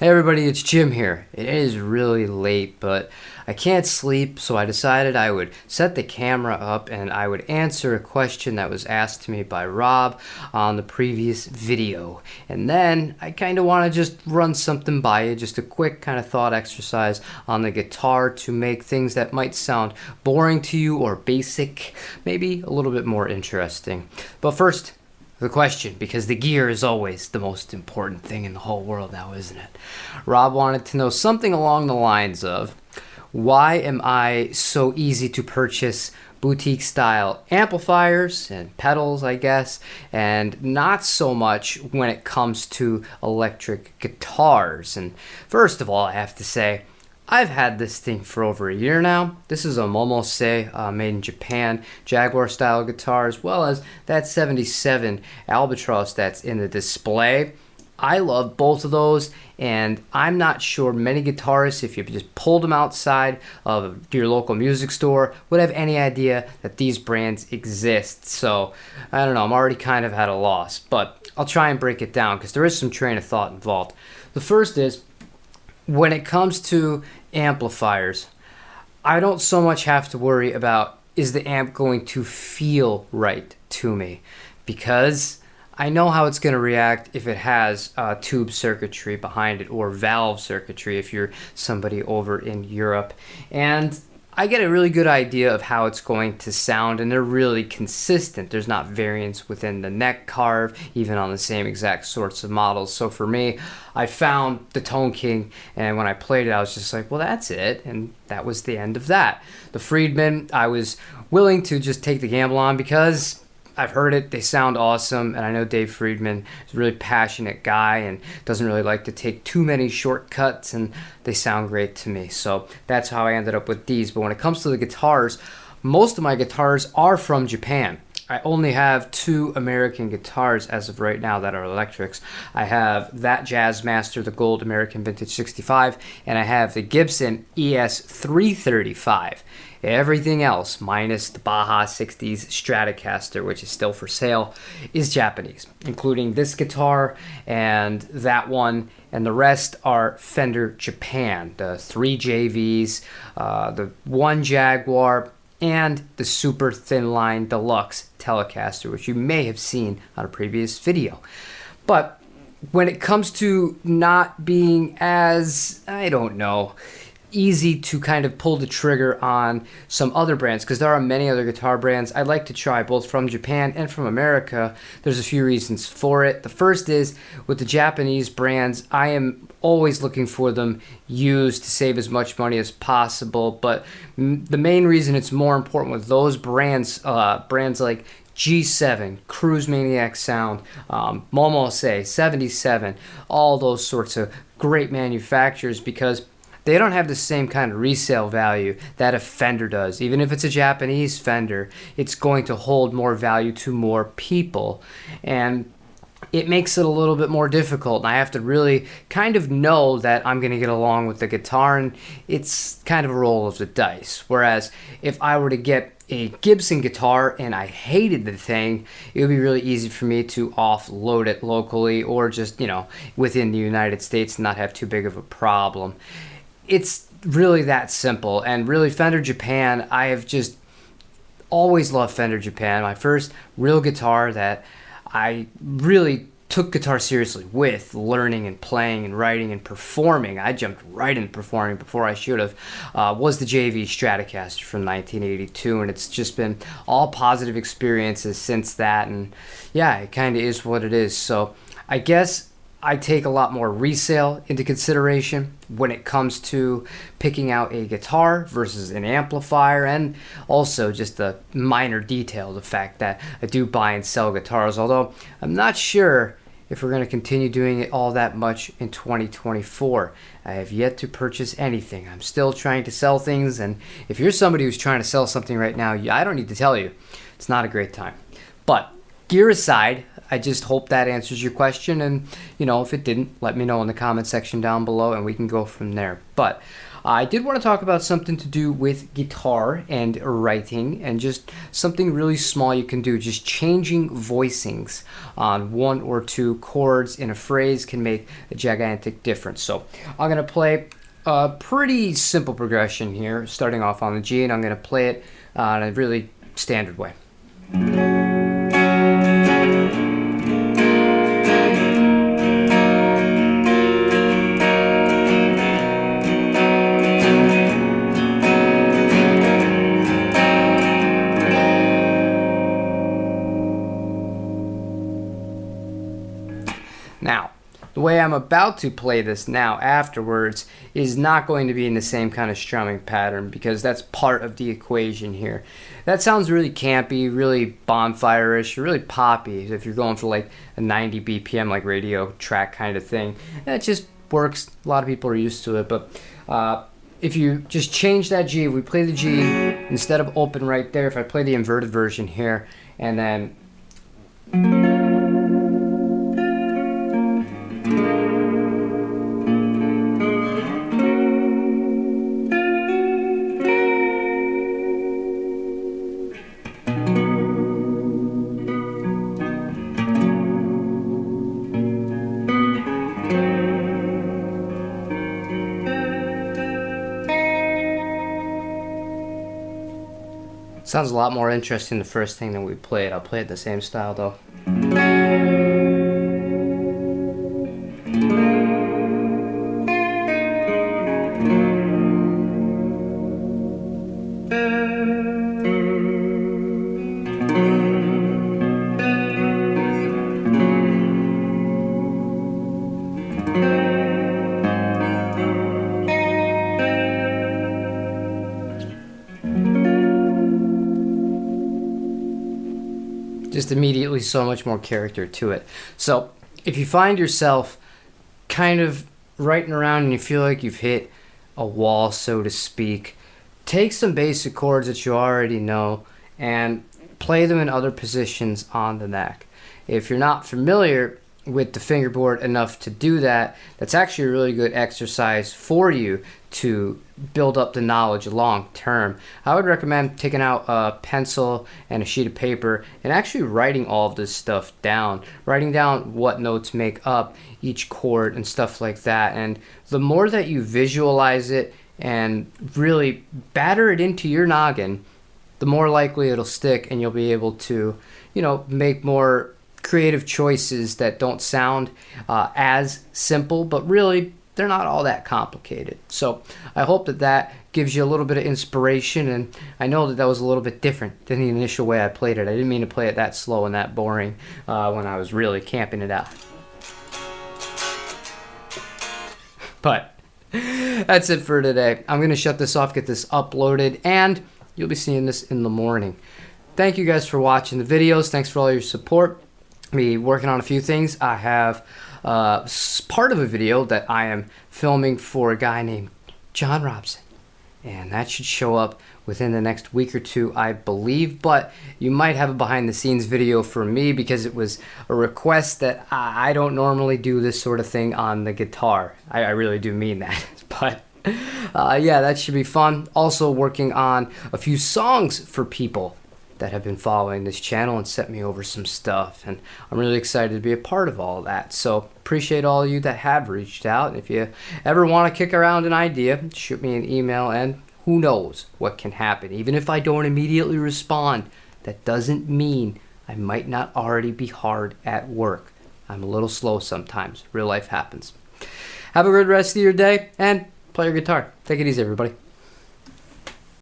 Hey everybody, it's Jim here. It is really late, but I can't sleep, so I decided I would set the camera up and I would answer a question that was asked to me by Rob on the previous video. And then I kind of want to just run something by you, just a quick kind of thought exercise on the guitar to make things that might sound boring to you or basic, maybe a little bit more interesting. But first, the question, because the gear is always the most important thing in the whole world now, isn't it? Rob wanted to know something along the lines of, why am I so easy to purchase boutique style amplifiers and pedals, I guess, and not so much when it comes to electric guitars? And first of all, I have to say, I've had this thing for over a year now. This is a Momose made in Japan, Jaguar style guitar, as well as that 77 Albatross that's in the display. I love both of those, and I'm not sure many guitarists, if you just pulled them outside of your local music store, would have any idea that these brands exist. So, I don't know, I'm already kind of at a loss, but I'll try and break it down because there is some train of thought involved. The first is, when it comes to amplifiers, I don't so much have to worry about, is the amp going to feel right to me? Because I know how it's going to react if it has tube circuitry behind it, or valve circuitry if you're somebody over in Europe. And I get a really good idea of how it's going to sound, and they're really consistent. There's not variance within the neck carve, even on the same exact sorts of models. So for me, I found the Tone King, and when I played it, I was just like, well, that's it, and that was the end of that. The Friedman, I was willing to just take the gamble on because I've heard it, they sound awesome, and I know Dave Friedman is a really passionate guy and doesn't really like to take too many shortcuts, and they sound great to me. So that's how I ended up with these. But when it comes to the guitars, most of my guitars are from Japan. I only have 2 American guitars as of right now that are electrics. I have that Jazzmaster, the Gold American Vintage 65, and I have the Gibson ES 335. Everything else, minus the Baja 60s Stratocaster, which is still for sale, is Japanese, including this guitar and that one, and the rest are Fender Japan, the 3 JVs, the 1 Jaguar, and the super thin line deluxe Telecaster, which you may have seen on a previous video. But when it comes to not being as, I don't know, easy to kind of pull the trigger on some other brands, because there are many other guitar brands I'd like to try, both from Japan and from America. There's a few reasons for it. The first is, with the Japanese brands, I am always looking for them used to save as much money as possible. But the main reason it's more important with those brands, brands like G7, Cruise Maniac Sound, Momose, 77, all those sorts of great manufacturers, because they don't have the same kind of resale value that a Fender does. Even if it's a Japanese Fender, it's going to hold more value to more people. And it makes it a little bit more difficult. And I have to really kind of know that I'm going to get along with the guitar, and it's kind of a roll of the dice. Whereas if I were to get a Gibson guitar and I hated the thing, it would be really easy for me to offload it locally, or just, within the United States, and not have too big of a problem. It's really that simple. And really, Fender Japan, I have just always loved Fender Japan. My first real guitar that I really took guitar seriously with, learning and playing and writing and performing, I jumped right into performing before I should have, was the JV Stratocaster from 1982, and it's just been all positive experiences since that. And yeah, it kind of is what it is. So I guess I take a lot more resale into consideration when it comes to picking out a guitar versus an amplifier, and also just the minor detail, the fact that I do buy and sell guitars, although I'm not sure if we're going to continue doing it all that much in 2024. I have yet to purchase anything. I'm still trying to sell things, and if you're somebody who's trying to sell something right now, I don't need to tell you, it's not a great time. But gear aside, I just hope that answers your question, and if it didn't, let me know in the comment section down below and we can go from there. But I did want to talk about something to do with guitar and writing, and just something really small you can do. Just changing voicings on one or two chords in a phrase can make a gigantic difference. So I'm going to play a pretty simple progression here, starting off on the G, and I'm going to play it in a really standard way. Now, the way I'm about to play this now afterwards is not going to be in the same kind of strumming pattern, because that's part of the equation here. That sounds really campy, really bonfire-ish, really poppy if you're going for like a 90 BPM like radio track kind of thing. That just works. A lot of people are used to it, but if you just change that G, if we play the G instead of open right there, if I play the inverted version here and then sounds a lot more interesting the first thing than we played. I'll play it the same style though. Just immediately so much more character to it. So if you find yourself kind of writing around and you feel like you've hit a wall, so to speak, take some basic chords that you already know and play them in other positions on the neck. If you're not familiar with the fingerboard enough to do that, that's actually a really good exercise for you to build up the knowledge long term. I would recommend taking out a pencil and a sheet of paper and actually writing all of this stuff down, writing down what notes make up each chord and stuff like that. And the more that you visualize it and really batter it into your noggin, the more likely it'll stick, and you'll be able to, make more creative choices that don't sound as simple, but really they're not all that complicated. So I hope that gives you a little bit of inspiration, and I know that was a little bit different than the initial way I played it. I didn't mean to play it that slow and that boring when I was really camping it out. But that's it for today. I'm going to shut this off, get this uploaded, and you'll be seeing this in the morning. Thank you guys for watching the videos. Thanks for all your support. Me working on a few things. I have part of a video that I am filming for a guy named John Robson, and that should show up within the next week or two, I believe. But you might have a behind the scenes video for me, because it was a request that I don't normally do this sort of thing on the guitar. I really do mean that. But yeah, that should be fun. Also working on a few songs for people that have been following this channel and sent me over some stuff, and I'm really excited to be a part of all of that. So appreciate all of you that have reached out, and if you ever want to kick around an idea, shoot me an email, and who knows what can happen. Even if I don't immediately respond, that doesn't mean I might not already be hard at work. I'm a little slow sometimes. Real life happens. Have a good rest of your day, and play your guitar. Take it easy, everybody.